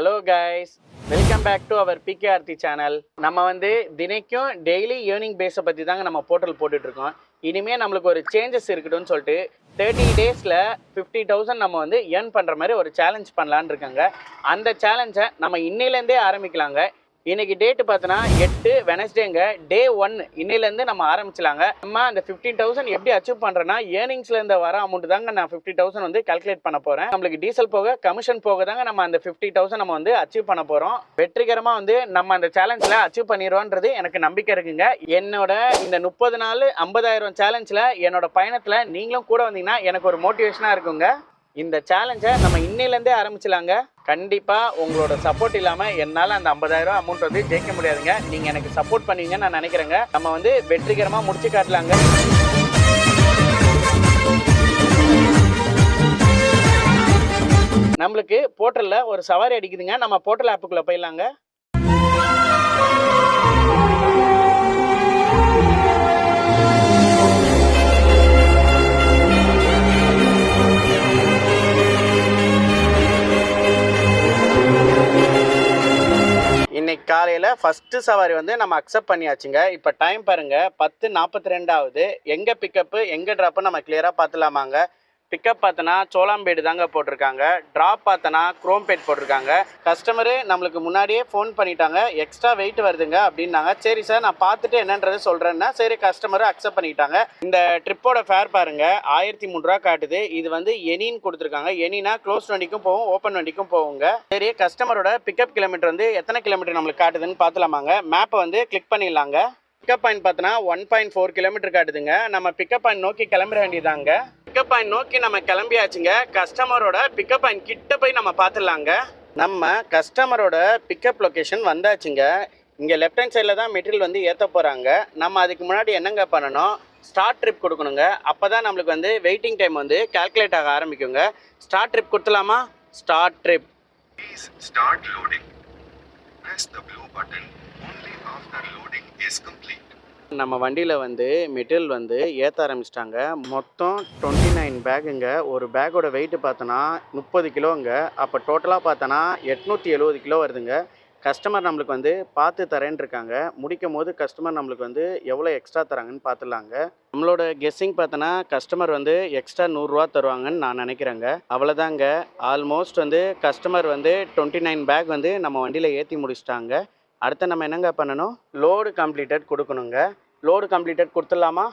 Hello guys, welcome back to our பிகேஆர்த்தி channel. நம்ம வந்து தினைக்கும் டெய்லி ஏர்னிங் பேஸை பற்றி தாங்க நம்ம போர்ட்டல் போட்டுட்ருக்கோம். இனிமேல் நம்மளுக்கு ஒரு சேஞ்சஸ் இருக்கட்டும்னு சொல்லிட்டு 30 டேஸில் 50,000 நம்ம வந்து ஏர்ன் பண்ணுற மாதிரி ஒரு சேலஞ்ச் பண்ணலான்னு இருக்காங்க. அந்த சேலஞ்சை நம்ம இன்னையிலேருந்தே ஆரம்பிக்கலாங்க. இன்னைக்கு டேட்டு பார்த்தோன்னா 8 வெனஸ்டேங்க. டே 1 இன்னையிலேருந்து நம்ம ஆரம்பிச்சலாங்க. நம்ம அந்த 15,000 எப்படி அச்சீவ் பண்ணுறேன்னா, ஏர்னிங்ஸ்லேருந்து வர அமௌண்ட் தாங்க நான் 50,000 வந்து கால்குலேட் பண்ண போகிறேன். நம்மளுக்கு டீசல் போக கமிஷன் போக தாங்க நம்ம அந்த 50,000 நம்ம வந்து அச்சீவ் பண்ண போகிறோம். வெற்றிகரமாக வந்து நம்ம அந்த சேலஞ்சில் அச்சீவ் பண்ணிடுவோன்றது எனக்கு நம்பிக்கை இருக்குங்க. என்னோட இந்த 30 நாள் 50,000 சேலஞ்சில் என்னோட பயணத்தில் நீங்களும் கூட வந்தீங்கன்னா எனக்கு ஒரு மோட்டிவேஷனாக இருக்குங்க. இந்த சேலஞ்சை நம்ம இன்னையிலேருந்தே ஆரம்பிச்சலாங்க. கண்டிப்பாக உங்களோட சப்போர்ட் இல்லாமல் என்னால் அந்த 50,000 அமௌண்ட் வந்து ஜெயிக்க முடியாதுங்க. நீங்கள் எனக்கு சப்போர்ட் பண்ணுவீங்கன்னு நான் நினைக்கிறேங்க. நம்ம வந்து வெற்றிகரமாக முடிச்சு காட்டலாங்க. நம்மளுக்கு போர்ட்டலில் ஒரு சவாரி அடிக்குதுங்க. நம்ம போர்ட்டல் ஆப்புக்குள்ளே போயிடலாங்க. இன்னைக்கு காலையில் ஃபஸ்ட்டு சவாரி வந்து நம்ம அக்செப்ட் பண்ணியாச்சுங்க. இப்போ டைம் பாருங்கள் 10:42 ஆகுது. எங்கே பிக்கப்பு எங்கே ட்ராப்பு நம்ம கிளியராக பார்த்துலாமாங்க. பிக்கப் பார்த்தோன்னா சோளாம்பேடு தாங்க போட்டிருக்காங்க. ட்ராப் பார்த்தோன்னா குரோம்பேட் போட்டிருக்காங்க. கஸ்டமரு நம்மளுக்கு முன்னாடியே ஃபோன் பண்ணிட்டாங்க, எக்ஸ்ட்ரா வெயிட் வருதுங்க அப்படின்னாங்க. சரி சார், நான் பார்த்துட்டு என்னன்றது சொல்கிறேன்னா சரி, கஸ்டமரு அக்செப்ட் பண்ணிட்டாங்க. இந்த ட்ரிப்போட ஃபேர் பாருங்கள் 1,003 ரூபா காட்டுது. இது வந்து எனின்னு கொடுத்துருக்காங்க. எனினா க்ளோஸ் வண்டிக்கும் போகும், ஓப்பன் வண்டிக்கும் போகுங்க. சரி, கஸ்டமரோட பிக்கப் கிலோமீட்டர் வந்து எத்தனை கிலோமீட்டர் நம்மளுக்கு காட்டுதுன்னு பார்த்துலாமாங்க. மேப்பை வந்து கிளிக் பண்ணிடலாங்க. பிக்கப் பாயிண்ட் பார்த்தோன்னா 1.4 கிலோமீட்டர் காட்டுதுங்க. நம்ம பிக்கப் பாயிண்ட் நோக்கி கிளம்பிட வேண்டியதாங்க. பிக்கப் பாயிண்ட் நோக்கி நம்ம கிளம்பியாச்சுங்க. கஸ்டமரோட பிக்கப் பாயிண்ட் கிட்ட போய் நம்ம பார்த்துடலாங்க. நம்ம கஸ்டமரோட பிக்கப் லொக்கேஷன் வந்தாச்சுங்க. இங்கே லெஃப்ட் ஹேண்ட் சைடில் தான் மெட்டீரியல் வந்து ஏற்ற போகிறாங்க. நம்ம அதுக்கு முன்னாடி என்னங்க பண்ணணும், ஸ்டார்ட் ட்ரிப் கொடுக்கணுங்க. அப்போ தான் நம்மளுக்கு வந்து வெயிட்டிங் டைம் வந்து கால்குலேட் ஆக ஆரம்பிக்குங்க. ஸ்டார்ட் ட்ரிப் கொடுத்துலாமா? Start trip. Please start loading. Press the blue button only after loading is complete. நம்ம வண்டியில் வந்து மெட்டீரியல் வந்து ஏற்ற ஆரம்பிச்சிட்டாங்க. மொத்தம் 29 பேக்குங்க. ஒரு பேக்கோட வெயிட்டு பார்த்தோன்னா 30 கிலோங்க. அப்போ டோட்டலாக பார்த்தோன்னா 870 கிலோ வருதுங்க. கஸ்டமர் நம்மளுக்கு வந்து பார்த்து தரேன்னு இருக்காங்க. முடிக்கும் போது கஸ்டமர் நம்மளுக்கு வந்து எவ்வளோ எக்ஸ்ட்ரா தராங்கன்னு பார்த்துலாங்க. நம்மளோட கெஸ்ஸிங் பார்த்தோன்னா கஸ்டமர் வந்து எக்ஸ்ட்ரா 100 ரூபா தருவாங்கன்னு நான் நினைக்கிறேங்க. அவ்வளோதாங்க. ஆல்மோஸ்ட் வந்து கஸ்டமர் வந்து 29 பேக் வந்து நம்ம வண்டியில் ஏற்றி முடிச்சிட்டாங்க. அடுத்து நம்ம என்னங்க பண்ணணும், லோடு கம்ப்ளீட்டட் கொடுக்கணுங்க. லோடு கம்ப்ளீட்டட் கொடுத்துடலாமா?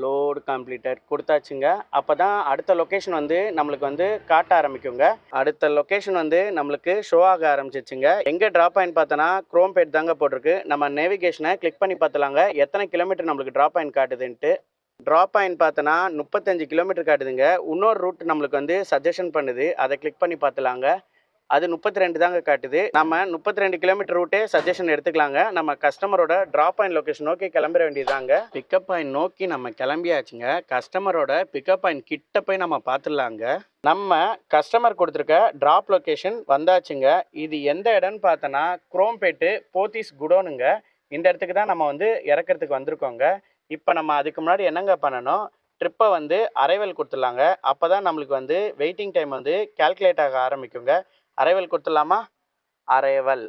லோடு கம்ப்ளீட்டட் கொடுத்தாச்சுங்க. அப்போ தான் அடுத்த லொக்கேஷன் வந்து நம்மளுக்கு வந்து காட்ட ஆரம்பிக்குங்க. அடுத்த லொக்கேஷன் வந்து நம்மளுக்கு ஷோ ஆக ஆரம்பிச்சிச்சுங்க. எங்கே ட்ராப் பாயிண்ட் பார்த்தோன்னா குரோம்பேட் தாங்க போட்டிருக்கு. நம்ம நேவிகேஷனை கிளிக் பண்ணி பார்த்துலாங்க எத்தனை கிலோமீட்டர் நம்மளுக்கு ட்ராப் பாயிண்ட் காட்டுதுன்ட்டு. ட்ராப் பாயிண்ட் பார்த்தோன்னா 35 கிலோமீட்டர் காட்டுதுங்க. இன்னொரு ரூட் நம்மளுக்கு வந்து சஜஷன் பண்ணுது, அதை கிளிக் பண்ணி பார்த்துலாங்க. அது 32 தாங்க காட்டுது. நம்ம 32 கிலோமீட்டர் ரூட்டே சஜஷன் எடுத்துக்கலாங்க. நம்ம கஸ்டமரோட ட்ராப் பாயிண்ட் லொக்கேஷன் நோக்கி கிளம்பிட வேண்டியதாங்க. பிக்கப் பாயிண்ட் நோக்கி நம்ம கிளம்பியாச்சுங்க. கஸ்டமரோட பிக்கப் பாயிண்ட் கிட்ட போய் நம்ம பார்த்துடலாங்க. நம்ம கஸ்டமர் கொடுத்துருக்க ட்ராப் லொக்கேஷன் வந்தாச்சுங்க. இது எந்த இடம்னு பார்த்தோன்னா குரோம்பேட்டு போத்தீஸ் குடோனுங்க. இந்த இடத்துக்கு தான் நம்ம வந்து இறக்கிறதுக்கு வந்திருக்கோங்க. இப்போ நம்ம அதுக்கு முன்னாடி என்னங்க பண்ணணும், ட்ரிப்பை வந்து அரைவல் கொடுத்துடலாங்க. அப்போ தான் நம்மளுக்கு வந்து வெயிட்டிங் டைம் வந்து கால்குலேட் ஆக ஆரம்பிக்குங்க. அரைவல் கொடுத்துடலாமா? Arrival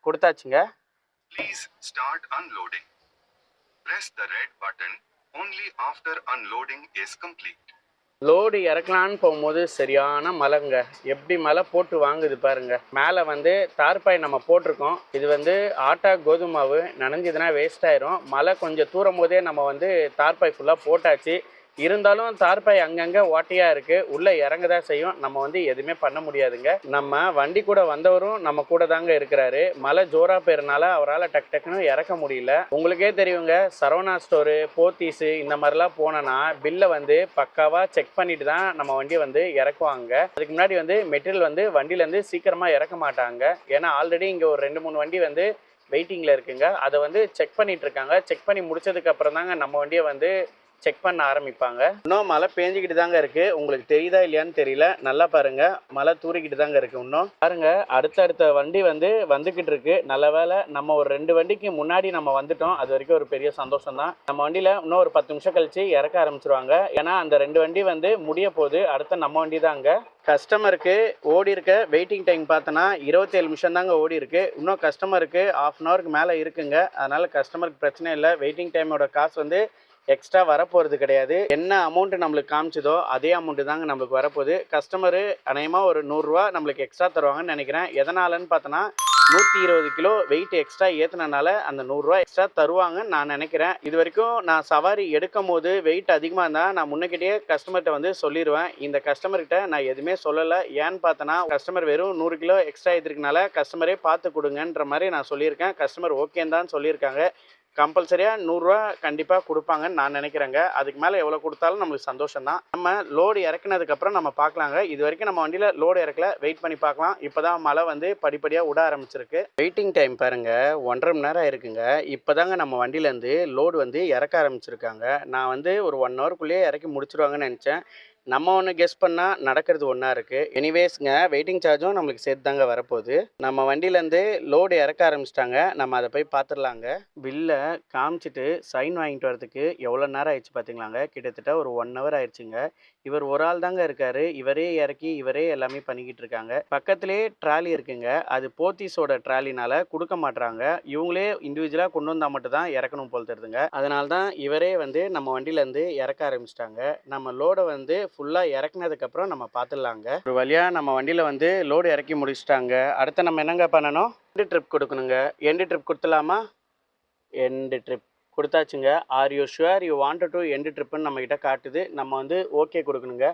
கொடுத்தாச்சுங்க. Please start unloading. Press the red button only after unloading is complete. Load இறக்கலான்னு போகும்போது சரியான மழைங்க. எப்படி மழை போட்டு வாங்குது பாருங்க. மேலே வந்து தார்பாய் நம்ம போட்டிருக்கோம். இது வந்து ஆட்டா கோதுமாவு நனைஞ்சதுன்னா வேஸ்ட் ஆயிரும். மழை கொஞ்சம் தூரும் போதே நம்ம வந்து தார்பாய் ஃபுல்லாக போட்டாச்சு. இருந்தாலும் தார்பாய் அங்கங்கே ஓட்டையாக இருக்குது. உள்ளே இறங்க தான் செய்யும். நம்ம வந்து எதுவுமே பண்ண முடியாதுங்க. நம்ம வண்டி கூட வந்தவரும் நம்ம கூட தாங்க இருக்கிறாரு. மழை ஜோராக போயிருனால அவரால் டக்குன்னு இறக்க முடியல. உங்களுக்கே தெரியுங்க, சரவணா ஸ்டோரு, போத்தீஸு இந்த மாதிரிலாம் போனோன்னா பில்லை வந்து பக்காவாக செக் பண்ணிட்டு தான் நம்ம வண்டியை வந்து இறக்குவாங்க. அதுக்கு முன்னாடி வந்து மெட்டீரியல் வந்து வண்டியிலேருந்து சீக்கிரமாக இறக்க மாட்டாங்க. ஏன்னா ஆல்ரெடி இங்கே ஒரு 2-3 வண்டி வந்து வெயிட்டிங்கில் இருக்குங்க. அதை வந்து செக் பண்ணிட்டு இருக்காங்க. செக் பண்ணி முடிச்சதுக்கு அப்புறம் தாங்க நம்ம வண்டியை வந்து செக் பண்ண ஆரம்பிப்பாங்க. இன்னும் மழை பேஞ்சிக்கிட்டு தாங்க இருக்குது. உங்களுக்கு தெரியுதா இல்லையான்னு தெரியல. நல்லா பாருங்கள், மழை தூரிக்கிட்டு தாங்க இருக்குது. இன்னும் பாருங்கள், அடுத்தடுத்த வண்டி வந்துக்கிட்டு இருக்கு. நல்ல வேலை நம்ம ஒரு 2 வண்டிக்கு முன்னாடி நம்ம வந்துட்டோம். அது வரைக்கும் ஒரு பெரிய சந்தோஷம் தான். நம்ம வண்டியில் இன்னும் ஒரு 10 நிமிஷம் கழிச்சு இறக்க ஆரம்பிச்சிருவாங்க. ஏன்னா அந்த 2 வண்டி முடிய போகுது. அடுத்த நம்ம வண்டி தாங்க. கஸ்டமருக்கு ஓடி இருக்க வெயிட்டிங் டைம் பார்த்தோன்னா 27 நிமிஷம் தாங்க ஓடி இருக்கு. இன்னும் கஸ்டமருக்கு 1/2 அன் ஹவருக்கு மேலே இருக்குங்க. அதனால கஸ்டமருக்கு பிரச்சனை இல்லை. வெயிட்டிங் டைமோட காசு எக்ஸ்ட்ரா வரப்போகிறது கிடையாது. என்ன அமௌண்ட் நம்மளுக்கு காமிச்சதோ அதே அமௌண்ட்டு தாங்க நம்மளுக்கு வரப்போகுது. கஸ்டமரு அநேகமாக ஒரு 100 ரூபா நம்மளுக்கு எக்ஸ்ட்ரா தருவாங்கன்னு நினைக்கிறேன். எதனாலன்னு பார்த்தோன்னா 120 கிலோ வெயிட் எக்ஸ்ட்ரா ஏற்றினால அந்த 100 ரூபா எக்ஸ்ட்ரா தருவாங்கன்னு நான் நினைக்கிறேன். இது வரைக்கும் நான் சவாரி எடுக்கும் போது வெயிட் அதிகமாக இருந்தால் நான் முன்னக்கிட்டே கஸ்டமர்கிட்ட சொல்லிடுவேன். இந்த கஸ்டமர்கிட்ட நான் எதுவுமே சொல்லலை. ஏன்னு பார்த்தோன்னா கஸ்டமர் வெறும் 100 கிலோ எக்ஸ்ட்ரா ஏற்றிருக்கனால கஸ்டமரே பார்த்து கொடுங்கன்ற மாதிரி நான் சொல்லியிருக்கேன். கஸ்டமர் ஓகேன்னு தான் சொல்லியிருக்காங்க. கம்பல்சரியாக 100 ரூபா கண்டிப்பாக கொடுப்பாங்கன்னு நான் நினைக்கிறேங்க. அதுக்கு மேலே எவ்வளோ கொடுத்தாலும் நம்மளுக்கு சந்தோஷம் தான். நம்ம லோடு இறக்குனதுக்கப்புறம் நம்ம பார்க்கலாங்க. இது வரைக்கும் நம்ம வண்டியில் லோடு இறக்கல, வெயிட் பண்ணி பார்க்கலாம். இப்போ தான் மழை படிப்படியாக விட ஆரம்பிச்சிருக்கு. வெயிட்டிங் டைம் பாருங்கள், 1.5 மணி நேரம் ஆயிருக்குங்க. இப்போ தாங்க நம்ம வண்டியிலேருந்து லோடு இறக்க ஆரம்பிச்சிருக்காங்க. நான் ஒரு 1 ஹவருக்குள்ளேயே இறக்கி முடிச்சிருவாங்கன்னு நினச்சேன். நம்ம ஒன்று கெஸ் பண்ணால் நடக்கிறது ஒன்றா இருக்குது. எனிவேஸ்ங்க, வெயிட்டிங் சார்ஜும் நம்மளுக்கு சேர்த்து தாங்க வரப்போகுது. நம்ம வண்டியிலேருந்து லோடு இறக்க ஆரம்பிச்சிட்டாங்க. நம்ம அதை போய் பார்த்துடலாங்க. பில்லை காமிச்சிட்டு சைன் வாங்கிட்டு வரதுக்கு எவ்வளோ நேரம் ஆயிடுச்சு பார்த்தீங்களாங்க. கிட்டத்தட்ட ஒரு 1 ஹவர் ஆயிடுச்சுங்க. இவர் ஒரு ஆள் தாங்க இருக்காரு. இவரே இறக்கி இவரே எல்லாமே பண்ணிக்கிட்டு இருக்காங்க. பக்கத்துலேயே ட்ராலி இருக்குங்க. அது போத்தீஸோட ட்ராலினால கொடுக்க மாட்றாங்க. இவங்களே இண்டிவிஜுவலாக கொண்டு வந்தால் மட்டும் தான் இறக்கணும் போல் தருதுங்க. அதனால தான் இவரே நம்ம வண்டியிலேருந்து இறக்க ஆரம்பிச்சிட்டாங்க. நம்ம லோடை ஃபுல்லாக இறக்குனதுக்கப்புறம் நம்ம பார்த்துடலாங்க. ஒரு வழியாக நம்ம வண்டியில் லோடு இறக்கி முடிச்சிட்டாங்க. அடுத்து நம்ம என்னங்க பண்ணணும்? எண்டு ட்ரிப் கொடுக்கணுங்க. எண்டு ட்ரிப் கொடுத்துலாமா? எண்டு ட்ரிப் கொடுத்தாச்சுங்க. Are you sure you wanted to end ட்ரிப்புன்னு நம்மக்கிட்ட காட்டுது. நம்ம ஓகே கொடுக்கணுங்க.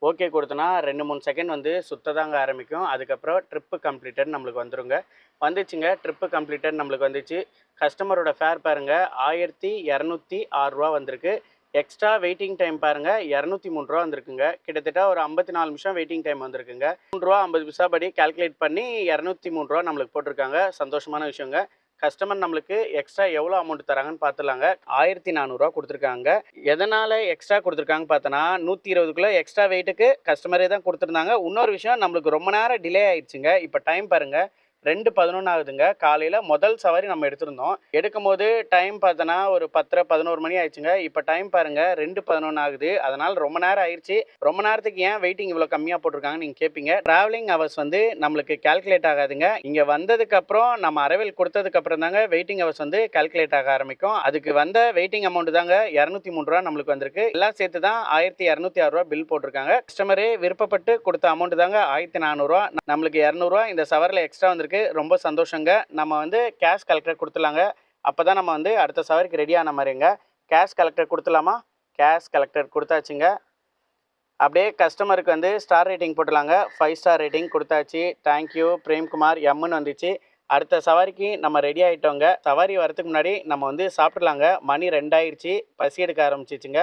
ஓகே கொடுத்தோன்னா 2-3 செகண்ட் சுத்ததாங்க ஆரம்பிக்கும். அதுக்கப்புறம் ட்ரிப்பு கம்ப்ளீட்டட் நம்மளுக்கு வந்துருங்க. வந்துச்சுங்க, ட்ரிப்பு கம்ப்ளீட்டட் நம்மளுக்கு வந்துச்சு. கஸ்டமரோட ஃபேர் பாருங்கள், 1206 ரூபா வந்திருக்கு. எக்ஸ்ட்ரா வெயிட்டிங் டைம் பாருங்கள், 203 ரூபா வந்திருக்குங்க. கிட்டத்தட்ட ஒரு 54 நிமிஷம் வெயிட்டிங் டைம் வந்திருக்குங்க. 3 ரூபா 50 பைசா படி கால்குலேட் பண்ணி 203 ரூபா நம்மளுக்கு போட்டிருக்காங்க. சந்தோஷமான விஷயங்க. கஸ்டமர் நம்மளுக்கு எக்ஸ்ட்ரா எவ்வளோ அமௌண்ட் தராங்கன்னு பார்த்துலாங்க. 1400 ரூபா கொடுத்துருக்காங்க. எதனால் எக்ஸ்ட்ரா கொடுத்துருக்காங்க பார்த்தோன்னா 120 கிலோ எக்ஸ்ட்ரா வெயிட்டுக்கு கஸ்டமரே தான் கொடுத்துருந்தாங்க. இன்னொரு விஷயம், நம்மளுக்கு ரொம்ப நேரம் டிலே ஆயிடுச்சுங்க. இப்போ டைம் பாருங்கள், 2:11 ஆகுதுங்க. காலையில் முதல் சவாரி நம்ம எடுத்திருந்தோம். எடுக்கும் போது டைம் பார்த்தோன்னா ஒரு 10:11 மணி ஆயிடுச்சுங்க. இப்போ டைம் பாருங்கள், 2:11 ஆகுது. அதனால் ரொம்ப நேரம் ஆயிடுச்சு. ரொம்ப நேரத்துக்கு ஏன் வெயிட்டிங் இவ்வளோ கம்மியாக போட்டிருக்காங்கன்னு நீங்கள் கேட்பீங்க. ட்ராவலிங் ஹவர்ஸ் நம்மளுக்கு கால்குலேட் ஆகாதுங்க. இங்கே வந்ததுக்கப்புறம் நம்ம அரைவேல் கொடுத்ததுக்கப்புறம் தாங்க வெயிட்டிங் ஹவர்ஸ் கால்குலேட் ஆக ஆரம்பிக்கும். அதுக்கு வந்த வெயிட்டிங் அமௌண்ட் தாங்க 203 ரூபா நம்மளுக்கு வந்திருக்கு. எல்லாம் சேர்த்து தான் 1206 ரூபா பில் போட்டிருக்காங்க. கஸ்டமரே விருப்பப்பட்டு கொடுத்த அமௌண்ட் தாங்க 1400 ரூபா. நம்மளுக்கு 200 ரூபா இந்த சவரில் எக்ஸ்ட்ரா வந்திருக்கு. ரொம்ப சந்தோஷங்க. நம்ம கேஷ் கலெக்டர் கொடுத்துலாங்க. அப்போ தான் நம்ம அடுத்த சவருக்கு ரெடியான மாதிரிங்க. கேஷ் கலெக்டர் கொடுத்துலாமா? கேஷ் கலெக்டர் கொடுத்தாச்சுங்க. அப்படியே கஸ்டமருக்கு ஸ்டார் ரேட்டிங் போட்டுலாங்க. 5 ஸ்டார் ரேட்டிங் கொடுத்தாச்சு. தேங்க்யூ பிரேம்குமார் எம்முன்னு வந்துச்சு. அடுத்த சவாரிக்கு நம்ம ரெடி ஆகிட்டோங்க. சவாரி வரதுக்கு முன்னாடி நம்ம சாப்பிட்லாங்க. மணி 2 ஆயிடுச்சு. பசி எடுக்க ஆரம்பிச்சிச்சுங்க.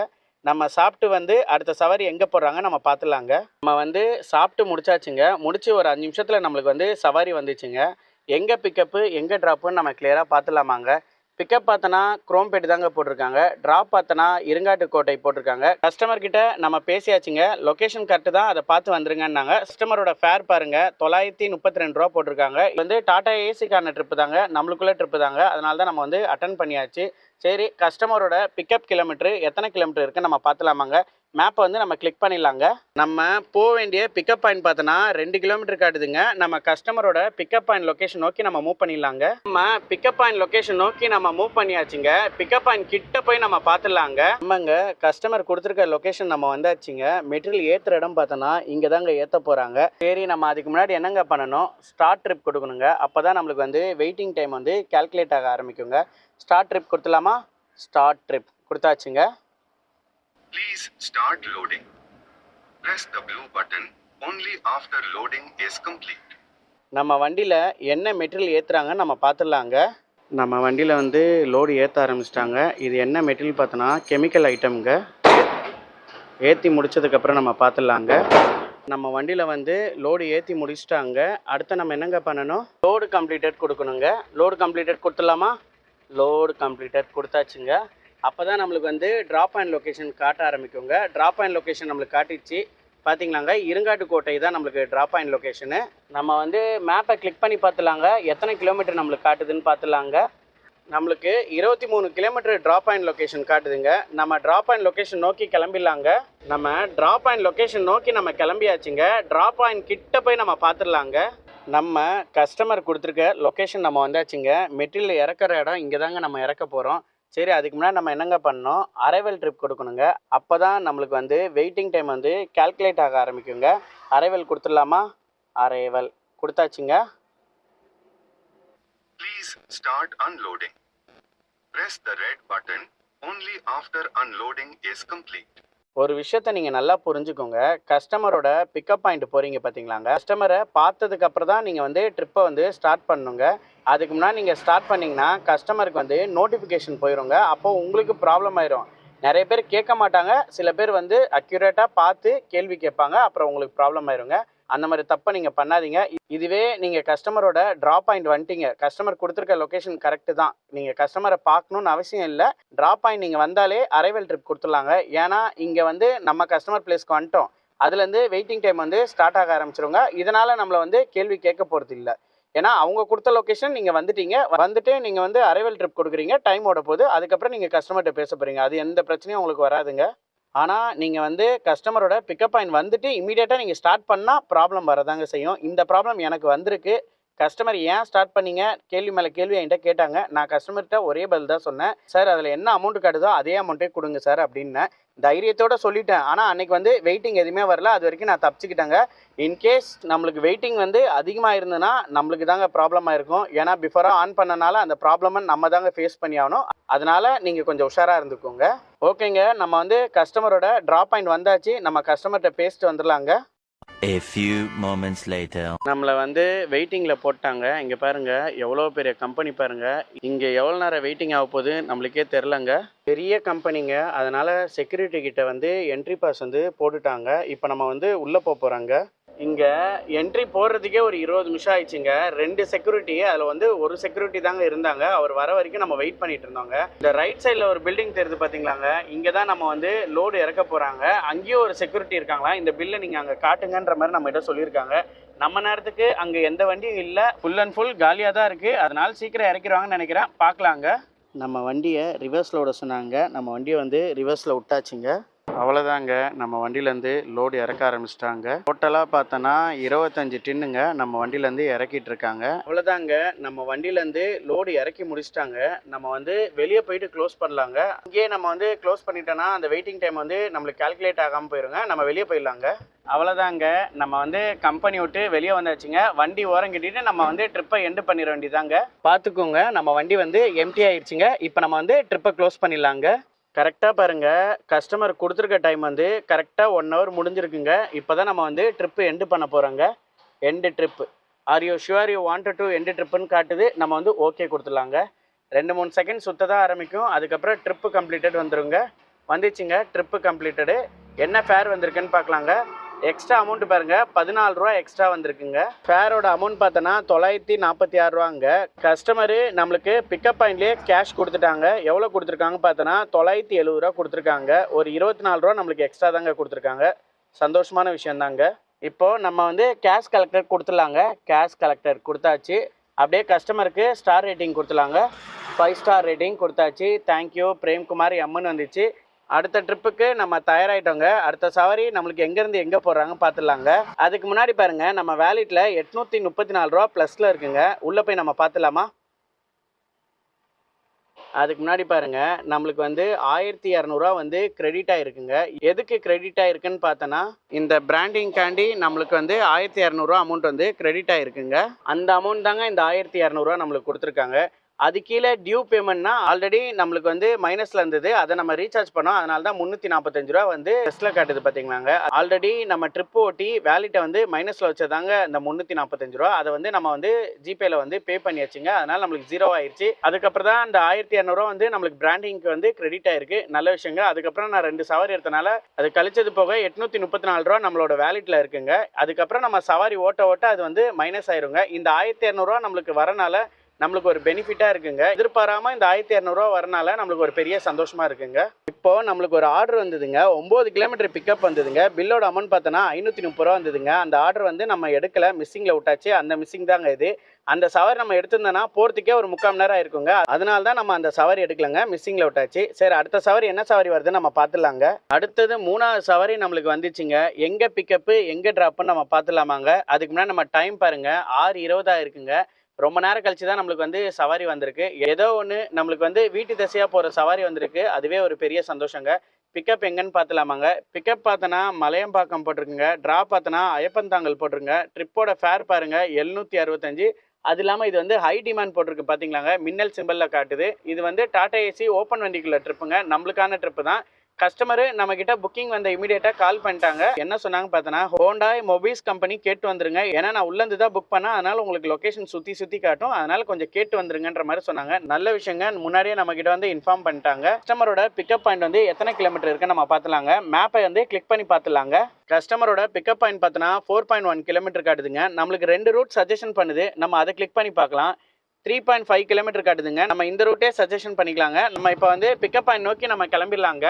நம்ம சாப்பிட்டு அடுத்த சவாரி எங்கே போடுறாங்க நம்ம பார்த்துலாங்க. நம்ம சாப்பிட்டு முடிச்சாச்சுங்க. முடிச்சு ஒரு 5 நிமிஷத்தில் நம்மளுக்கு சவாரி வந்துச்சுங்க. எங்கே பிக்கப்பு எங்கே ட்ராப்புன்னு நம்ம கிளியராக பார்த்துலாமாங்க. பிக்கப் பார்த்தோன்னா குரோம்பேட்டு தாங்க போட்டிருக்காங்க. ட்ராப் பார்த்தோன்னா இருங்காட்டுக்கோட்டை போட்டிருக்காங்க. கஸ்டமர்கிட்ட நம்ம பேசியாச்சுங்க. லொக்கேஷன் கரெக்டு தான், அதை பார்த்து வந்துருங்கன்னாங்க. கஸ்டமரோட ஃபேர் பாருங்கள், 932 ரூபா போட்டிருக்காங்க. டாடா ஏசிக்கான ட்ரிப்பு தாங்க, நம்மளுக்குள்ள ட்ரிப்பு தாங்க. அதனால தான் நம்ம அட்டன் பண்ணியாச்சு. சரி, கஸ்டமரோட பிக்கப் கிலோமீட்டர் எத்தனை கிலோமீட்டர் இருக்குன்னு நம்ம பார்த்துலாமாங்க. மேப்பை நம்ம கிளிக் பண்ணிடலாங்க. நம்ம போக வேண்டிய பிக்கப் பாயிண்ட் பார்த்தோன்னா 2 கிலோமீட்டர் காட்டுதுங்க. நம்ம கஸ்டமரோட பிக்கப் பாயிண்ட் லொக்கேஷன் நோக்கி நம்ம மூவ் பண்ணிடலாங்க. நம்ம பிக்கப் பாயிண்ட் லொக்கேஷன் நோக்கி நம்ம மூவ் பண்ணியாச்சுங்க. பிக்கப் பாயிண்ட் கிட்ட போய் நம்ம பார்த்துடலாங்க. நம்மங்க கஸ்டமர் கொடுத்துருக்க லொக்கேஷன் நம்ம வந்தாச்சுங்க. மெட்டீரியல் ஏற்றுற இடம் பார்த்தோன்னா இங்கே தாங்க ஏற்ற போகிறாங்க. சரி, நம்ம அதுக்கு முன்னாடி என்னங்க பண்ணணும்? ஸ்டார்ட் ட்ரிப் கொடுக்கணுங்க. அப்போ தான் நம்மளுக்கு வெயிட்டிங் டைம் கால்குலேட் ஆக ஆரம்பிக்குங்க. ஸ்டார்ட் ட்ரிப் கொடுத்துலாமா? ஸ்டார்ட் ட்ரிப் கொடுத்தாச்சுங்க. Please start loading. Press the blue button only after loading is complete. நம்ம வண்டியில் என்ன மெட்டீரியல் ஏற்றுறாங்கன்னு நம்ம பார்த்துடலாங்க. நம்ம வண்டியில் லோடு ஏற்ற ஆரம்பிச்சிட்டாங்க. இது என்ன மெட்டீரியல் பார்த்தோன்னா கெமிக்கல் ஐட்டம்ங்க. ஏற்றி முடிச்சதுக்கப்புறம் நம்ம பார்த்துடலாங்க. நம்ம வண்டியில் லோடு ஏற்றி முடிச்சிட்டாங்க. அடுத்து நம்ம என்னங்க பண்ணணும்? லோடு கம்ப்ளீட்டட் கொடுக்கணுங்க. லோடு கம்ப்ளீட்டட் கொடுத்துடலாமா? லோடு கம்ப்ளீட்டட் கொடுத்தாச்சுங்க. அப்போ தான் நம்மளுக்கு வந்து ட்ராப் அண்ட் லொக்கேஷன் காட்ட ஆரம்பிக்குங்க. ட்ராப் அண்ட் லொக்கேஷன் நம்மளுக்கு காட்டிடுச்சு. பார்த்தீங்களாங்க, இருங்காட்டுக்கோட்டை தான் நம்மளுக்கு ட்ராப் அண்ட் லொக்கேஷனு. நம்ம வந்து மேப்பை கிளிக் பண்ணி பார்த்துலாங்க, எத்தனை கிலோமீட்டர் நம்மளுக்கு காட்டுதுன்னு பார்த்துலாங்க. நம்மளுக்கு 23 கிலோமீட்டர் ட்ராப் அண்ட் லொக்கேஷன் காட்டுதுங்க. நம்ம ட்ராப் அண்ட் லொக்கேஷன் நோக்கி கிளம்பிடலாங்க. நம்ம ட்ராப் அண்ட் லொக்கேஷன் நோக்கி நம்ம கிளம்பியாச்சுங்க. ட்ராப் அண்ட் கிட்ட போய் நம்ம பார்த்துடலாங்க. நம்ம கஸ்டமர் கொடுத்துருக்க லொக்கேஷன் நம்ம வந்தாச்சுங்க. மெட்டீரியல் இறக்குற இடம் இங்கே தாங்க நம்ம இறக்க போகிறோம். சரி, அதுக்கு முன்னாடி நம்ம என்னங்க பண்ணோம், அரைவல் ட்ரிப் கொடுக்கணுங்க. அப்போ தான் நம்மளுக்கு வந்து வெயிட்டிங் டைம் வந்து கால்குலேட் ஆக ஆரம்பிக்குங்க. அரைவல் கொடுத்துடலாமா? Arrival கொடுத்தாச்சுங்க. Please start unloading. Press the red button only after unloading is complete. ஒரு விஷயத்த நீங்கள் நல்லா புரிஞ்சுக்கோங்க. கஸ்டமரோட பிக்கப் பாயிண்ட் போகிறீங்க பார்த்தீங்களாங்க, கஸ்டமரை பார்த்ததுக்கு அப்புறம் தான் நீங்கள் வந்து ட்ரிப்பை வந்து ஸ்டார்ட் பண்ணுங்க. அதுக்கு முன்னாடி நீங்கள் ஸ்டார்ட் பண்ணிங்கன்னா கஸ்டமருக்கு வந்து நோட்டிஃபிகேஷன் போயிடுங்க. அப்போது உங்களுக்கு ப்ராப்ளம் ஆயிரும். நிறைய பேர் கேட்க மாட்டாங்க, சில பேர் வந்து அக்யூரேட்டாக பார்த்து கேள்வி கேட்பாங்க, அப்புறம் உங்களுக்கு ப்ராப்ளம் ஆயிருங்க. அந்த மாதிரி தப்பை நீங்கள் பண்ணாதீங்க. இதுவே நீங்கள் கஸ்டமரோட ட்ராப் பாயிண்ட் வந்துட்டீங்க, கஸ்டமர் கொடுத்துருக்க லொக்கேஷன் கரெக்டு தான், நீங்கள் கஸ்டமரை பார்க்கணுன்னு அவசியம் இல்லை. ட்ராப் பாயிண்ட் நீங்கள் வந்தாலே அரைவல் ட்ரிப் கொடுத்துடலாங்க. ஏன்னா இங்கே வந்து நம்ம கஸ்டமர் பிளேஸ்க்கு வந்துட்டோம், அதுலேருந்து வெயிட்டிங் டைம் வந்து ஸ்டார்ட் ஆக ஆரம்பிச்சிருங்க. இதனால் நம்மளை வந்து கேள்வி கேட்க போகிறது இல்லை. ஏன்னா அவங்க கொடுத்த லொக்கேஷன் நீங்கள் வந்துட்டீங்க, வந்துட்டு நீங்கள் வந்து அரைவல் ட்ரிப் கொடுக்குறீங்க, டைம் ஓட போகுது. அதுக்கப்புறம் நீங்கள் கஸ்டமர்கிட்ட பேச போகிறீங்க, அது எந்த பிரச்சனையும் உங்களுக்கு வராதுங்க. ஆனால் நீங்கள் வந்து கஸ்டமரோட பிக்கப் பாயிண்ட் வந்துட்டு இமீடியட்டாக நீங்கள் ஸ்டார்ட் பண்ணால் ப்ராப்ளம் வரதாங்க செய்யும். இந்த ப்ராப்ளம் எனக்கு வந்திருக்கு. கஸ்டமர் ஏன் ஸ்டார்ட் பண்ணீங்க, கேள்வி மேலே கேள்வி என்கிட்ட கேட்டாங்க. நான் கஸ்டமர்கிட்ட ஒரே பதில் தான் சொன்னேன், சார் அதில் என்ன அமௌண்ட் காட்டுதோ அதே அமௌண்ட்டே கொடுங்க சார் அப்படின்னேன். தைரியத்தோடு சொல்லிட்டேன். ஆனால் அன்றைக்கி வந்து வெயிட்டிங் எதுவுமே வரல, அது வரைக்கும் நான் தப்பிச்சுக்கிட்டேங்க. இன்கேஸ் நம்மளுக்கு வெயிட்டிங் வந்து அதிகமாக இருந்ததுன்னா நம்மளுக்கு தாங்க ப்ராப்ளமாக இருக்கும். ஏன்னா பிஃபோராக ஆன் பண்ணனால அந்த ப்ராப்ளமை நம்ம தாங்க ஃபேஸ் பண்ணி ஆகணும். அதனால் நீங்கள் கொஞ்சம் உஷாராக இருந்துக்கோங்க. ஓகேங்க, நம்ம வந்து கஸ்டமரோட ட்ராப் பாயிண்ட் வந்தாச்சு. நம்ம கஸ்டமர்கிட்ட பேசிட்டு வந்துடலாங்க. A few moments later. நம்மளை வந்து வெயிட்டிங்கில் போட்டாங்க. இங்கே பாருங்கள், எவ்வளோ பெரிய கம்பெனி பாருங்கள். இங்கே எவ்வளோ நேரம் வெயிட்டிங் ஆக போகுது நம்மளுக்கே தெரிலங்க. பெரிய கம்பெனிங்க, அதனால் செக்யூரிட்டி கிட்ட வந்து என்ட்ரி பாஸ் வந்து போட்டுட்டாங்க. இப்போ நம்ம வந்து உள்ளே போகிறாங்க. இங்கே என்ட்ரி போடுறதுக்கே ஒரு 20 நிமிஷம் ஆயிடுச்சுங்க. 2 செக்யூரிட்டி, அதில் வந்து ஒரு செக்யூரிட்டி தாங்க இருந்தாங்க. அவர் வர வரைக்கும் நம்ம வெயிட் பண்ணிட்டு இருந்தோங்க. இந்த ரைட் சைடில் ஒரு பில்டிங் தெரியுது பார்த்தீங்களாங்க, இங்கே தான் நம்ம வந்து லோடு இறக்க போகிறாங்க. அங்கேயும் ஒரு செக்யூரிட்டி இருக்காங்களா, இந்த பில்லை நீங்கள் அங்கே காட்டுங்கன்ற மாதிரி நம்ம கிட்ட சொல்லியிருக்காங்க. நம்ம நேரத்துக்கு அங்கே எந்த வண்டியும் இல்லை, ஃபுல் அண்ட் ஃபுல் காலியாக தான் இருக்குது. அதனால் சீக்கிரம் இறக்கிடுவாங்கன்னு நினைக்கிறேன், பார்க்கலாங்க. நம்ம வண்டியை ரிவர்ஸில் விட சொன்னாங்க. நம்ம வண்டியை வந்து ரிவர்ஸில் விட்டாச்சுங்க. அவ்வளோதாங்க, நம்ம வண்டியிலேருந்து லோடு இறக்க ஆரம்பிச்சிட்டாங்க. டோட்டலாக பார்த்தோன்னா 25 டின்னுங்க நம்ம வண்டியிலேருந்து இறக்கிட்டு இருக்காங்க. அவ்வளோதாங்க, நம்ம வண்டியிலேருந்து லோடு இறக்கி முடிச்சிட்டாங்க. நம்ம வந்து வெளியே போயிட்டு க்ளோஸ் பண்ணலாங்க. இங்கேயே நம்ம வந்து க்ளோஸ் பண்ணிட்டோன்னா அந்த வெயிட்டிங் டைம் வந்து நம்மளுக்கு கால்குலேட் ஆகாமல் போயிருங்க. நம்ம வெளியே போயிடலாங்க. அவ்வளோதாங்க, நம்ம வந்து கம்பெனி விட்டு வெளியே வந்தாச்சுங்க. வண்டி ஓரம் கட்டிட்டு நம்ம வந்து ட்ரிப்பை எண்டு பண்ணிட வேண்டியதாங்க. பார்த்துக்கோங்க, நம்ம வண்டி வந்து எம்டி ஆயிடுச்சுங்க. இப்போ நம்ம வந்து ட்ரிப்பை க்ளோஸ் பண்ணிடலாங்க. கரெக்டாக பாருங்கள், கஸ்டமர் கொடுத்துருக்க டைம் வந்து கரெக்டாக 1 hour முடிஞ்சிருக்குங்க. இப்போ தான் நம்ம வந்து ட்ரிப்பு எண்டு பண்ண போகிறோங்க. End trip, are you sure you wanted to end ட்ரிப்புன்னு காட்டுது. நம்ம வந்து ஓகே கொடுத்துடலாங்க. 2-3 செகண்ட் சுத்த தான் ஆரம்பிக்கும். அதுக்கப்புறம் ட்ரிப்பு கம்ப்ளீட்டட் வந்துருங்க. வந்துச்சுங்க, ட்ரிப்பு கம்ப்ளீட்டடு. என்ன ஃபேர் வந்திருக்குன்னு பார்க்கலாங்க. எக்ஸ்ட்ரா அமௌண்ட் பாருங்கள், 14 ரூபா எக்ஸ்ட்ரா வந்திருக்குங்க. ஃபேரோட அமௌண்ட் பார்த்தோன்னா 946 ரூபாங்க. கஸ்டமரு நம்மளுக்கு பிக்கப் பாயிண்ட்லேயே கேஷ் கொடுத்துட்டாங்க. எவ்வளோ கொடுத்துருக்காங்க பார்த்தோன்னா 970 ரூபா கொடுத்துருக்காங்க. ஒரு 24 ரூபா நம்மளுக்கு எக்ஸ்ட்ரா தாங்க கொடுத்துருக்காங்க. சந்தோஷமான விஷயந்தாங்க. இப்போது நம்ம வந்து கேஷ் கலெக்டர் கொடுத்துடலாங்க. கேஷ் கலெக்டர் கொடுத்தாச்சு. அப்படியே கஸ்டமருக்கு ஸ்டார் ரேட்டிங் கொடுத்துலாங்க. 5 ஸ்டார் ரேட்டிங் கொடுத்தாச்சு. தேங்க்யூ பிரேம்குமார் எம்முன்னு வந்துச்சு. அடுத்த ட்ரிப்புக்கு நம்ம தயாராகிட்டோங்க. அடுத்த சவாரி நம்மளுக்கு எங்கேருந்து எங்கே போடுறாங்க பார்த்துடலாங்க. அதுக்கு முன்னாடி பாருங்கள், நம்ம வேலெட்டில் 834 ரூபா ப்ளஸில் இருக்குங்க. உள்ளே போய் நம்ம பார்த்துலாமா? அதுக்கு முன்னாடி பாருங்கள், நம்மளுக்கு வந்து 1200 ரூபா வந்து கிரெடிட் ஆகிருக்குங்க. எதுக்கு கிரெடிட் ஆகிருக்குன்னு பார்த்தோன்னா, இந்த பிராண்டிங்காண்டி நம்மளுக்கு வந்து 1200 ரூபா அமௌண்ட் வந்து கிரெடிட் ஆகிருக்குங்க. அந்த அமௌண்ட் தாங்க இந்த 1200 ரூபா நம்மளுக்கு கொடுத்துருக்காங்க. அது கீழே டியூ பேமெண்ட்னா ஆல்ரெடி நம்மளுக்கு வந்து மைனஸில் இருந்தது, அதை நம்ம ரீசார்ஜ் பண்ணோம். அதனால தான் 345 ரூபா வந்து டெஸ்ட்டில் காட்டுது பார்த்தீங்களாங்க. ஆல்ரெடி நம்ம ட்ரிப்பு ஓட்டி வேலிட்டை வந்து மைனஸில் வச்சதாங்க இந்த 345 ரூபா. அதை வந்து நம்ம வந்து ஜிபேயில் வந்து பே பண்ணியாச்சுங்க. அதனால் நம்மளுக்கு 0 ஆயிடுச்சு. அதுக்கப்புறம் தான் இந்த 1200 ரூபா வந்து நம்மளுக்கு பிராண்டிங்க்கு வந்து கிரெடிட் ஆயிருக்கு. நல்ல விஷயங்க. அதுக்கப்புறம் நான் 2 சவாரி எடுத்தனால அது கழிச்சது போக 834 ரூபா நம்மளோட வேலிட்டில் இருக்குங்க. அதுக்கப்புறம் நம்ம சவாரி ஓட்ட அது வந்து மைனஸ் ஆயிருங்க. இந்த 1200 ரூபா நம்மளுக்கு வரனால நம்மளுக்கு ஒரு பெனிஃபிட்டாக இருக்குங்க. எதிர்பாராமல் இந்த 1200 வரனால நம்மளுக்கு ஒரு பெரிய சந்தோஷமாக இருக்குங்க. இப்போ நம்மளுக்கு ஒரு ஆர்டர் வந்ததுங்க. 9 கிலோமீட்டர் பிக்கப் வந்ததுங்க. பில்லோட அமௌண்ட் பார்த்தோன்னா 530 வந்ததுங்க. அந்த ஆர்டர் வந்து நம்ம எடுக்கல, மிஸ்ஸிங்கில் விட்டாச்சு. அந்த மிஸ்ஸிங் தாங்க இது. அந்த சவாரி நம்ம எடுத்திருந்தோன்னா போகிறதுக்கே ஒரு 3/4 மணி நேரம் ஆயிருக்குங்க. அதனால தான் நம்ம அந்த சவாரி எடுக்கலங்க, மிஸ்ஸிங்கில் விட்டாச்சு. சரி, அடுத்த சவாரி என்ன சவாரி வருதுன்னு நம்ம பார்த்துலாங்க. அடுத்தது 3வது சவாரி நம்மளுக்கு வந்துச்சுங்க. எங்கே பிக்கப்பு எங்கே ட்ராப்னு நம்ம பார்த்துலாமாங்க. அதுக்கு முன்னாடி நம்ம டைம் பாருங்கள், 6:20 ஆயிருக்குங்க. ரொம்ப நேரம் கழிச்சு தான் நம்மளுக்கு வந்து சவாரி வந்திருக்கு. ஏதோ ஒன்று நம்மளுக்கு வந்து வீட்டு திசையாக போகிற சவாரி வந்திருக்கு. அதுவே ஒரு பெரிய சந்தோஷங்க. பிக்கப் எங்கன்னு பார்த்துலாமாங்க. பிக்கப் பார்த்தோன்னா மலையம்பாக்கம் போட்டிருக்குங்க. ட்ராப் பார்த்தோன்னா ஐயப்பன்தாங்கல் போட்டிருங்க. ட்ரிப்போட ஃபேர் பாருங்கள் 765. அது இல்லாமல் இது வந்து ஹை டிமாண்ட் போட்டிருக்கு பார்த்தீங்களாங்க. மின்னல் சிம்பிளில் காட்டுது. இது வந்து டாடா ஏசி ஓப்பன் வண்டிக்குள்ள ட்ரிப்புங்க. நம்மளுக்கான ட்ரிப்பு தான். கஸ்டமரு நம்மக்கிட்ட புக்கிங் வந்த இமீடியட்டாக கால் பண்ணிட்டாங்க. என்ன சொன்னாங்க பார்த்தோன்னா, ஹோண்டாய் மொபைல்ஸ் கம்பெனி கேட்டு வந்துருங்க. ஏன்னா நான் உள்ளேருந்து தான் புக் பண்ணேன். அதனால் உங்களுக்கு லொக்கேஷன் சுற்றி காட்டும். அதனால் கொஞ்சம் கேட்டு வந்துருங்கன்ற மாதிரி சொன்னாங்க. நல்ல விஷயங்க. முன்னாடியே நம்மக்கிட்ட வந்து இன்ஃபார்ம் பண்ணிட்டாங்க. கஸ்டமரோட பிக்கப் பாயிண்ட் வந்து எத்தனை கிலோமீட்டர் இருக்குன்னு நம்ம பார்த்துலாங்க. மேப்பை வந்து கிளிக் பண்ணி பார்த்துலாங்க. கஸ்டமரோட பிக்கப் பாயிண்ட் பார்த்தோன்னா 4.1 கிலோமீட்டர் காட்டுதுங்க. நம்மளுக்கு 2 ரூட் சஜஷன் பண்ணுது. நம்ம அதை கிளிக் பண்ணி பார்க்கலாம். 3.5 கிலோமீட்டர் காட்டுதுங்க. நம்ம இந்த ரூட்டே சஜஷன் பண்ணிக்கலாங்க. நம்ம இப்போ வந்து பிக்கப் பாயிண்ட் நோக்கி நம்ம கிளம்பிடலாங்க.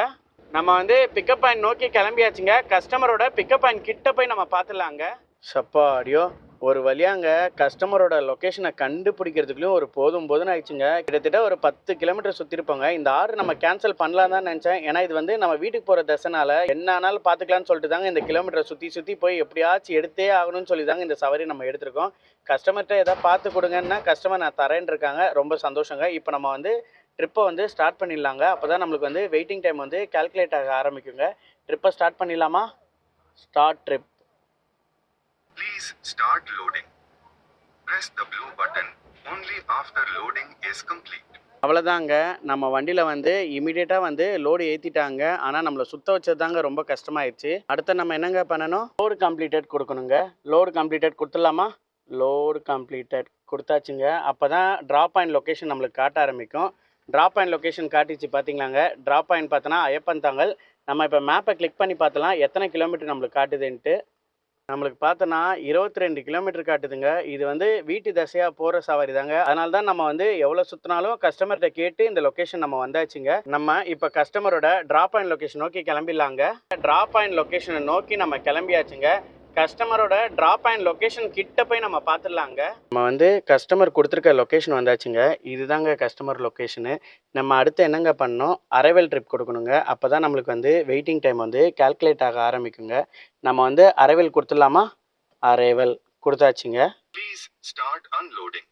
நம்ம வந்து பிக்கப் பாயிண்ட் நோக்கி கிளம்பியாச்சுங்க. கஸ்டமரோட பிக்கப் பாயிண்ட் கிட்ட போய் நம்ம பார்த்துலாங்க. சப்பாடியோ, ஒரு வழியாங்க கஸ்டமரோட லொக்கேஷனை கண்டுபிடிக்கிறதுக்குள்ளேயும் ஒரு போதும்னு ஆயிடுச்சுங்க. கிட்டத்தட்ட ஒரு 10 கிலோமீட்டர் சுற்றிருப்போங்க. இந்த ஆர்டர் நம்ம கேன்சல் பண்ணலாம் தான் நினச்சேன். ஏன்னா இது வந்து நம்ம வீட்டுக்கு போகிற தசனால என்ன ஆனாலும் பார்த்துக்கலான்னு சொல்லிட்டு தாங்க இந்த கிலோமீட்டரை சுற்றி போய் எப்படியாச்சும் எடுத்தே ஆகணும்னு சொல்லி தாங்க இந்த சவாரி நம்ம எடுத்திருக்கோம். கஸ்டமர்கிட்ட எதாவது பார்த்து கொடுங்கன்னா கஸ்டமர் நான் தரேன்னு இருக்காங்க. ரொம்ப சந்தோஷங்க. இப்போ நம்ம வந்து ட்ரிப்பை வந்து ஸ்டார்ட் பண்ணிடலாங்க. அப்போ தான் நம்மளுக்கு வந்து வெயிட்டிங் டைம் வந்து கால்குலேட் ஆக ஆரம்பிக்குங்க. ட்ரிப்பை ஸ்டார்ட் பண்ணிடலாமா? Start trip. Please start loading. Press the blue button only after loading is complete. அவ்வளோதாங்க. நம்ம வண்டியில் வந்து இமீடியட்டாக வந்து லோடு ஏற்றிட்டாங்க. ஆனால் நம்மளை சுத்த வச்சது தாங்க ரொம்ப கஷ்டமாயிடுச்சு. அடுத்து நம்ம என்னங்க பண்ணணும்? லோடு கம்ப்ளீட்டட் கொடுக்கணுங்க. லோடு கம்ப்ளீட்டட் கொடுத்துடலாமா? லோடு கம்ப்ளீட்டட் கொடுத்தாச்சுங்க. அப்போ தான் ட்ராப் பாயிண்ட் லொக்கேஷன் நம்மளுக்கு காட்ட ஆரம்பிக்கும். ட்ராப் பாயிண்ட் லொக்கேஷன் காட்டிச்சு பார்த்தீங்களாங்க. ட்ராப் பாயிண்ட் பார்த்தோன்னா ஐயப்பன்தாங்கல். நம்ம இப்போ மேப்பை கிளிக் பண்ணி பார்த்தலாம் எத்தனை கிலோமீட்டர் நம்மளுக்கு காட்டுதுன்ட்டு. நம்மளுக்கு பார்த்தோன்னா 22 கிலோமீட்டர் காட்டுதுங்க. இது வந்து வீட்டு தசையாக போகிற சவாரி தாங்க. அதனால தான் நம்ம வந்து எவ்வளோ சுற்றினாலும் கஸ்டமர்கிட்ட கேட்டு இந்த லொக்கேஷன் நம்ம வந்தாச்சுங்க. நம்ம இப்போ கஸ்டமரோட ட்ராப் பாயிண்ட் லொக்கேஷன் நோக்கி கிளம்பிடலாங்க. ட்ராப் பாயிண்ட் லொக்கேஷனை நோக்கி நம்ம கிளம்பியாச்சுங்க. கஸ்டமரோட ட்ராப் பாயிண்ட் லொக்கேஷன் கிட்ட போய் நம்ம பார்த்துடலாங்க. நம்ம வந்து கஸ்டமர் கொடுத்துருக்க லொக்கேஷன் வந்தாச்சுங்க. இதுதாங்க கஸ்டமர் லொக்கேஷனு. நம்ம அடுத்து என்னங்க பண்ணோம்? அரைவல் ட்ரிப் கொடுக்கணுங்க. அப்போ தான் நம்மளுக்கு வந்து வெயிட்டிங் டைம் வந்து கால்குலேட் ஆக ஆரம்பிக்குங்க. நம்ம வந்து அரைவல் கொடுத்துடலாமா? Arrival கொடுத்தாச்சுங்க. Please start unloading.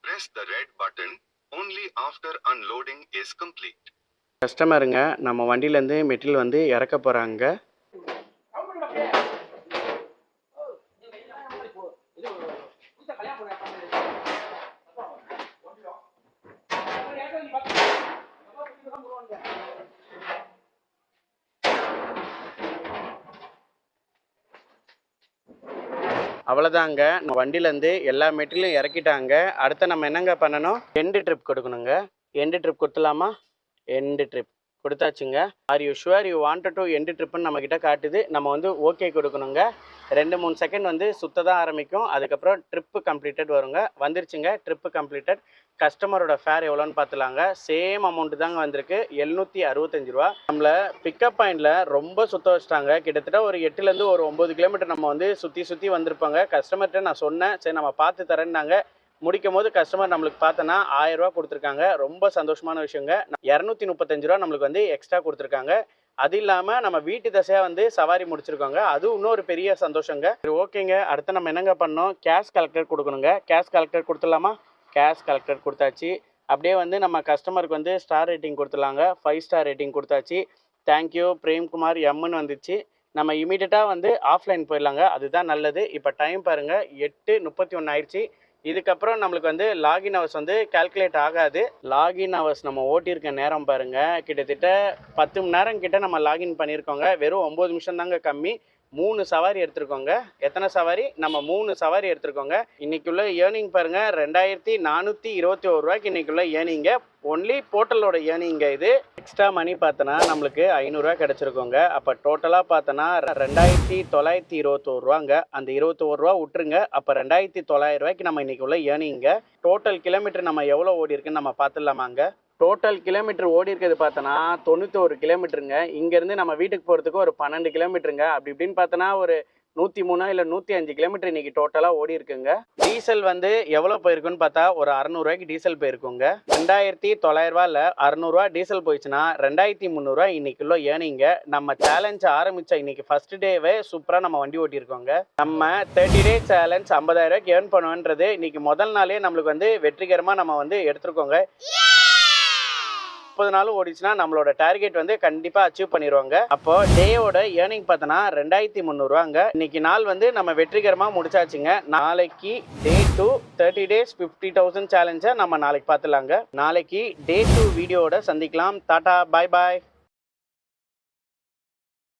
Press the red button only after unloading is complete. கஸ்டமருங்க நம்ம வண்டியிலேருந்து மெட்டீரியல் வந்து இறக்க போகிறாங்க. அவ்வளோதாங்க. வண்டியிலேருந்து எல்லா மெட்டீரியலும் இறக்கிட்டாங்க. அடுத்து நம்ம என்னங்க பண்ணணும்? எண்டு ட்ரிப் கொடுக்கணுங்க. எண்டு ட்ரிப் கொடுத்துலாமா? எண்டு ட்ரிப் கொடுத்தாச்சுங்க. Are you sure you wanted to end ட்ரிப்புன்னு நம்மக்கிட்ட காட்டுது. நம்ம வந்து ஓகே கொடுக்கணுங்க. 2-3 செகண்ட் வந்து சுத்த தான் ஆரம்பிக்கும். அதுக்கப்புறம் ட்ரிப்பு கம்ப்ளீட்டட் வருங்க. வந்துருச்சுங்க ட்ரிப்பு கம்ப்ளீட்டட். கஸ்டமரோட ஃபேர் எவ்வளோன்னு பார்த்துலாங்க. சேம் அமௌண்ட்டு தாங்க வந்திருக்கு, 765 ரூபா. நம்மளை பிக்கப் பாயிண்டில் ரொம்ப சுத்த வச்சிட்டாங்க. கிட்டத்தட்ட ஒரு 8லேருந்து ஒரு 9 கிலோமீட்டர் நம்ம வந்து சுற்றி வந்திருப்பாங்க. கஸ்டமர்கிட்ட நான் சொன்னேன், சரி நம்ம பார்த்து தரேன்னாங்க. முடிக்கும் போது கஸ்டமர் நம்மளுக்கு பார்த்தோன்னா 1000 ரூபா கொடுத்துருக்காங்க. ரொம்ப சந்தோஷமான விஷயங்க. 235 ரூபா நம்மளுக்கு வந்து எக்ஸ்ட்ரா கொடுத்துருக்காங்க. அது இல்லாமல் நம்ம வீட்டு தசையாக வந்து சவாரி முடிச்சிருக்கோங்க. அது இன்னொரு பெரிய சந்தோஷங்க. சரி, ஓகேங்க. அடுத்து நம்ம என்னங்க பண்ணோம்? கேஷ் கலெக்டர் கொடுக்கணுங்க. கேஷ் கலெக்டர் கொடுத்துடலாமா? கேஷ் கலெக்டர் கொடுத்தாச்சு. அப்படியே வந்து நம்ம கஸ்டமருக்கு வந்து ஸ்டார் ரேட்டிங் கொடுத்துடலாங்க. 5 ஸ்டார் ரேட்டிங் கொடுத்தாச்சு. தேங்க்யூ பிரேம்குமார் எம்னு வந்துச்சு. நம்ம இமீடியட்டாக வந்து ஆஃப்லைன் போயிடலாங்க. அதுதான் நல்லது. இப்போ டைம் பாருங்கள் 8:31 ஆயிடுச்சு. இதுக்கப்புறம் நம்மளுக்கு வந்து லாகின் ஹவர்ஸ் வந்து கால்குலேட் ஆகாது. லாகின் ஹவர்ஸ் நம்ம ஓட்டியிருக்க நேரம் பாருங்கள், கிட்டத்தட்ட 10 மணி நேரம் கிட்ட நம்ம லாகின் பண்ணியிருக்கோங்க. வெறும் 9 நிமிஷம் தாங்க கம்மி. 3 சவாரி எடுத்திருக்கோங்க. எத்தனை சவாரி? நம்ம 3 சவாரி எடுத்திருக்கோங்க. இன்னைக்குள்ள ஏர்னிங் பாருங்க, 2421 ரூபாய்க்கு இன்னைக்குள்ள ஏர்னிங்க. ஒன்லி போர்ட்டலோட ஏர்னிங்க இது. எக்ஸ்ட்ரா மணி பார்த்தோன்னா நம்மளுக்கு 500 ரூபா கிடைச்சிருக்கோங்க. அப்போ டோட்டலாக பார்த்தோன்னா 2921 ரூபாங்க. அந்த 21 ரூபா விட்டுருங்க. அப்போ 2900 ரூபாய்க்கு நம்ம இன்னைக்குள்ள ஏர்னிங்க. டோட்டல் கிலோமீட்டர் நம்ம எவ்வளோ ஓடி இருக்குன்னு நம்ம பார்த்துடலாமாங்க. டோட்டல் கிலோமீட்டர் ஓடி இருக்கிறது பார்த்தோன்னா 91 கிலோமீட்டருங்க. இங்கேருந்து நம்ம வீட்டுக்கு போகிறதுக்கு ஒரு 12 கிலோமீட்டருங்க. அப்படி இப்படின்னு பார்த்தோன்னா ஒரு 103 இல்லை 105 கிலோமீட்டர் இன்றைக்கி டோட்டலாக ஓடி இருக்குங்க. டீசல் வந்து எவ்வளோ போயிருக்குன்னு பார்த்தா ஒரு 600 ரூபாய்க்கு டீசல் போயிருக்குங்க. 2900 ரூபாயில் 600 ரூபா டீசல் போயிடுச்சுன்னா 2300 ரூபா இன்னைக்குள்ள ஏர்னிங்க. நம்ம சேலஞ்ச் ஆரம்பித்த இன்னைக்கு ஃபர்ஸ்ட் டேவே சூப்பராக நம்ம வண்டி ஓட்டியிருக்கோங்க. நம்ம 30 டே சேலஞ்ச் 50,000 ரூபாய்க்கு ஏர்ன் பண்ணுவோன்றது இன்னைக்கு முதல் நாளே நம்மளுக்கு வந்து வெற்றிகரமாக நம்ம வந்து எடுத்துருக்கோங்க. 30 நாள் ஓடிச்சுன்னா நம்மளோட டார்கெட் வந்து கண்டிப்பா அச்சீவ் பண்ணிடுவாங்க. அப்போ டேயோட ஏர்னிங் பார்த்தோன்னா 2300 ரூபாங்க. இன்னைக்கு நாள் வந்து நம்ம வெற்றிகரமாக முடிச்சாச்சுங்க. நாளைக்கு டே 2 30 days 50,000 சேலஞ்சை நம்ம நாளைக்கு பார்த்துலாங்க. நாளைக்கு டே 2 வீடியோவோட சந்திக்கலாம். டாடா, பாய் பாய்.